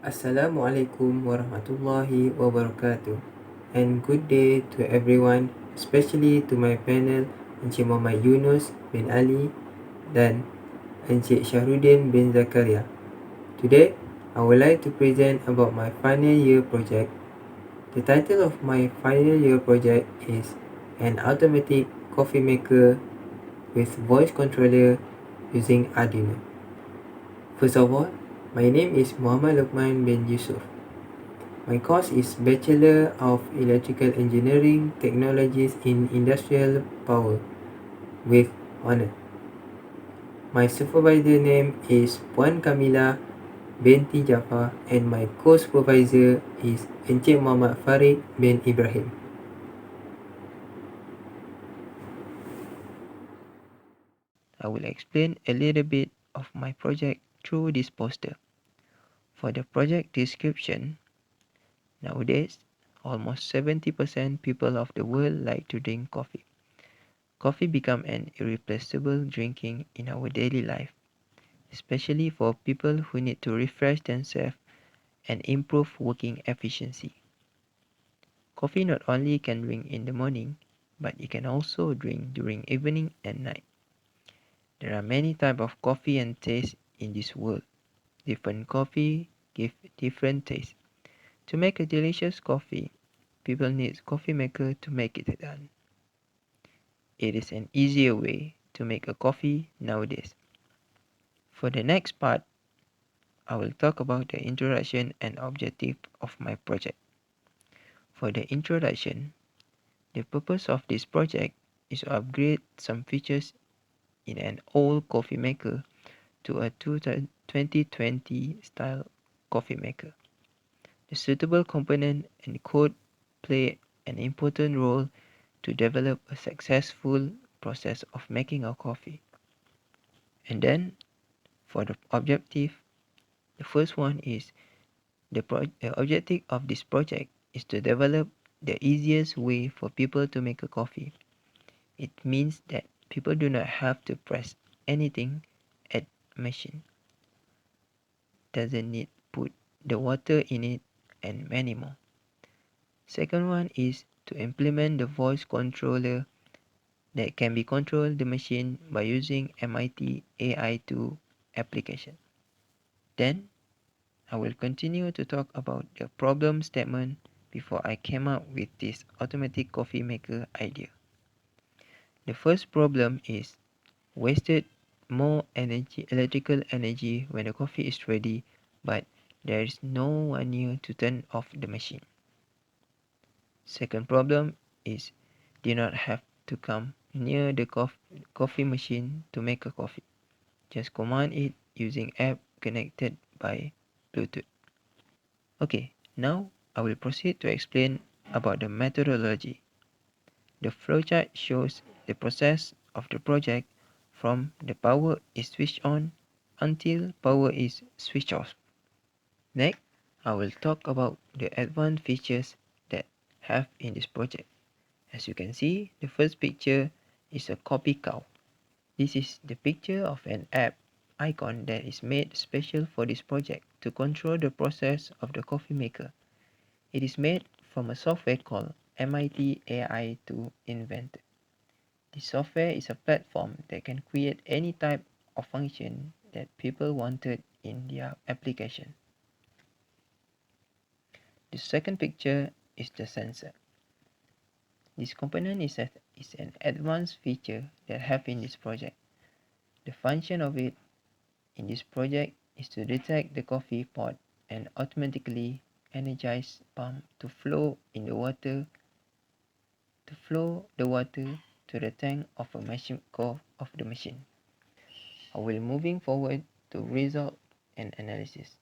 Assalamualaikum warahmatullahi wabarakatuh. And good day to everyone, especially to my panel Encik Muhammad Yunus bin Ali dan Encik Syahrudin bin Zakaria. Today, I would like to present about my final year project. The title of my final year project is an automatic coffee maker with voice controller using Arduino. First of all, my name is Muhammad Luqman bin Yusuf. My course is Bachelor of Electrical Engineering Technologies in Industrial Power with honor. My supervisor name is Puan Kamila binti Jafar and my co-supervisor is Encik Muhammad Farid bin Ibrahim. I will explain a little bit of my project through this poster. For the project description, nowadays, almost 70% people of the world like to drink coffee. Coffee become an irreplaceable drinking in our daily life, especially for people who need to refresh themselves and improve working efficiency. Coffee not only can drink in the morning, but it can also drink during evening and night. There are many types of coffee and taste in this world. Different coffee give different taste. To make a delicious coffee, people need coffee maker to make it done. It is an easier way to make a coffee nowadays. For the next part, I will talk about the introduction and objective of my project. For the introduction, the purpose of this project is to upgrade some features in an old coffee maker to a 2020 style coffee maker. The suitable component and code play an important role to develop a successful process of making a coffee. And then for the objective, the first one is the objective of this project is to develop the easiest way for people to make a coffee. It means that people do not have to press anything at machine. Doesn't need put the water in it and many more. Second one is to implement the voice controller that can be control the machine by using MIT AI2 application. Then I will continue to talk about the problem statement before I came up with this automatic coffee maker idea. The first problem is wasted more energy, electrical energy when the coffee is ready, but there is no one near to turn off the machine. Second problem is do not have to come near the coffee machine to make a coffee. Just command it using app connected by Bluetooth. Okay, now I will proceed to explain about the methodology. The flowchart shows the process of the project from the power is switched on until power is switched off. Next, I will talk about the advanced features that have in this project. As you can see, the first picture is a coffee cow. This is the picture of an app icon that is made special for this project to control the process of the coffee maker. It is made from a software called MIT AI2 Inventor. This software is a platform that can create any type of function that people wanted in their application. The second picture is the sensor. This component is an advanced feature that have in this project. The function of it in this project is to detect the coffee pot and automatically energize pump to flow the water to the tank of a machine core of the machine. I will moving forward to result and analysis.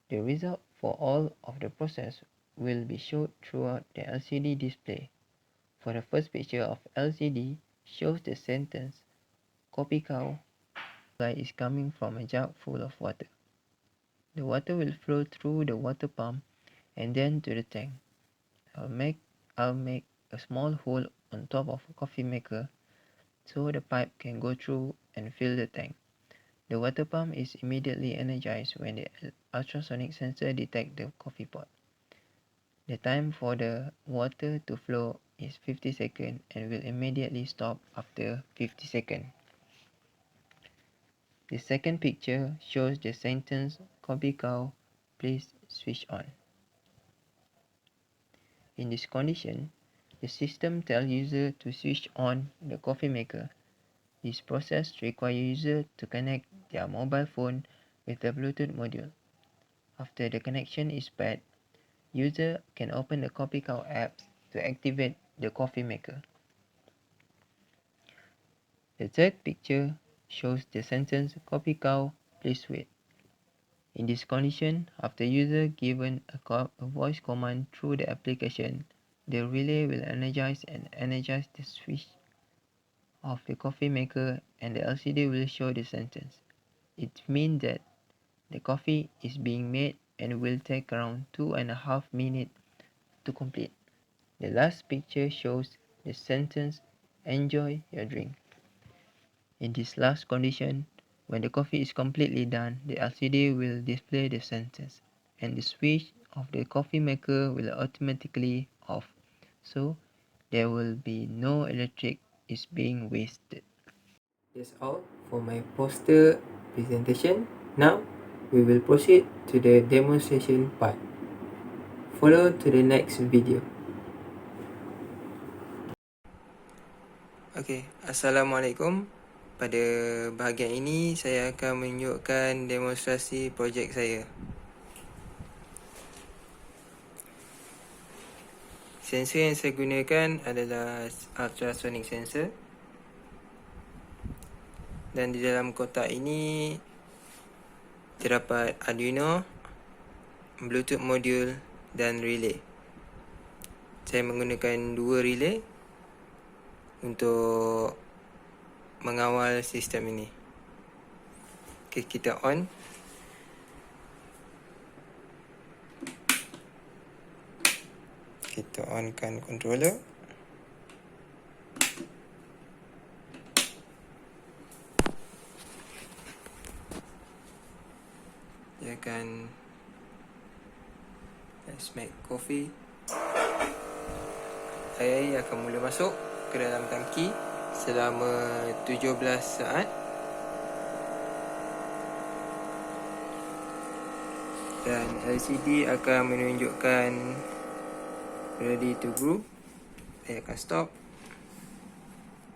The result for all of the process will be shown throughout the LCD display. For the first picture of LCD shows the sentence coffee cow supply is coming from a jug full of water. The water will flow through the water pump and then to the tank. I'll make a small hole on top of a coffee maker so the pipe can go through and fill the tank. The water pump is immediately energized when the ultrasonic sensor detects the coffee pot. The time for the water to flow is 50 seconds and will immediately stop after 50 seconds. The second picture shows the sentence "Coffee cow, please switch on." In this condition, the system tells user to switch on the coffee maker. This process requires user to connect their mobile phone with the Bluetooth module. After the connection is paired, user can open the Coffee Cow app to activate the coffee maker. The third picture shows the sentence "Coffee Cow, please wait." In this condition, after user given a voice command through the application, the relay will energize the switch of the coffee maker and the LCD will show the sentence. It means that the coffee is being made and will take around 2.5 minutes to complete. The last picture shows the sentence "Enjoy your drink." In this last condition, when the coffee is completely done, the LCD will display the sentence and the switch of the coffee maker will automatically off. So there will be no electric is being wasted. That's all for my poster presentation. Now we will proceed to the demonstration part. Follow to the next video. Okay, Assalamualaikum. Pada bahagian ini saya akan menunjukkan demonstrasi projek saya. Sensor yang saya gunakan adalah ultrasonic sensor. Dan di dalam kotak ini terdapat Arduino, Bluetooth module dan relay. Saya menggunakan dua relay untuk mengawal sistem ini. Okay, kita on. Kita onkan controller. Dia akan let's make coffee. Air akan mula masuk ke dalam tangki selama 17 saat. Dan LCD akan menunjukkan ready to brew. Saya akan stop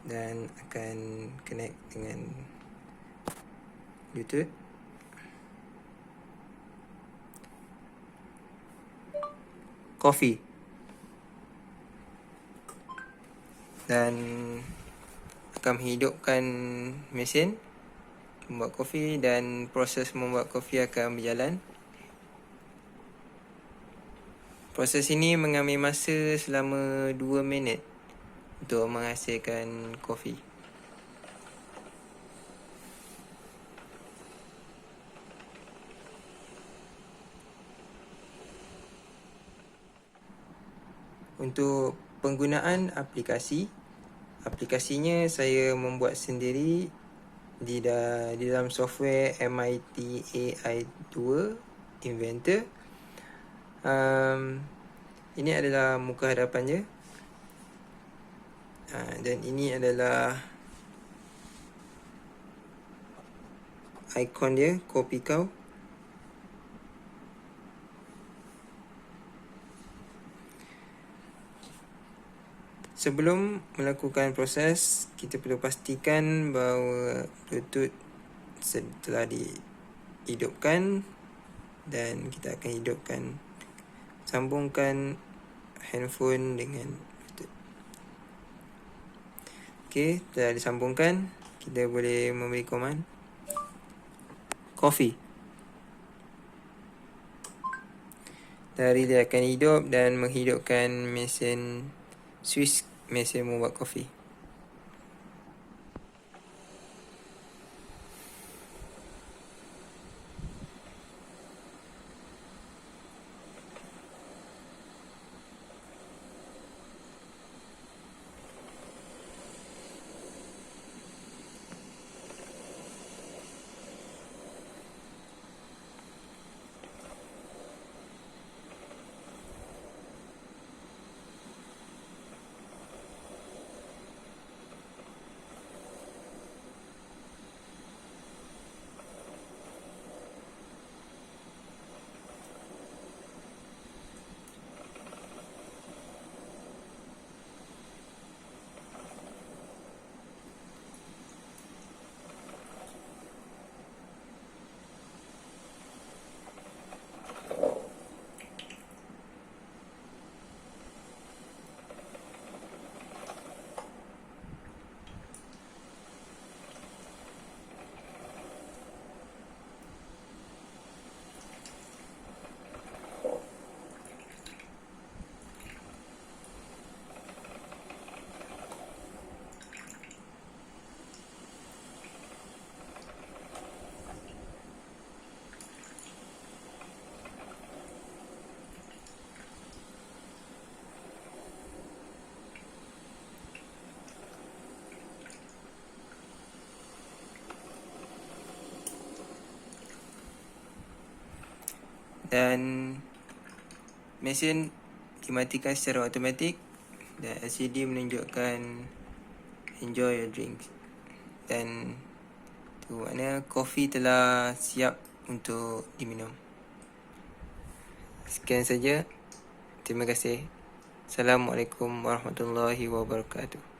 dan akan connect dengan Bluetooth. Coffee. Dan akan menghidupkan mesin membuat kopi dan proses membuat kopi akan berjalan. Proses ini mengambil masa selama 2 minit untuk menghasilkan kopi. Untuk penggunaan aplikasinya saya membuat sendiri di dalam software MIT AI2 Inventor. Ini adalah muka hadapannya. Dan ini adalah ikon dia, Coffee Cow. Sebelum melakukan proses, kita perlu pastikan bahawa Bluetooth telah dihidupkan dan kita akan sambungkan handphone dengan Bluetooth. Okey, telah disambungkan, kita boleh memberi command coffee. Dari dia akan hidup dan menghidupkan switch mesin membuat kopi. dan mesin dimatikan secara automatik dan LCD menunjukkan enjoy your drinks. Dan tu makna kopi telah siap untuk diminum. Sekian saja. Terima kasih. Assalamualaikum warahmatullahi wabarakatuh.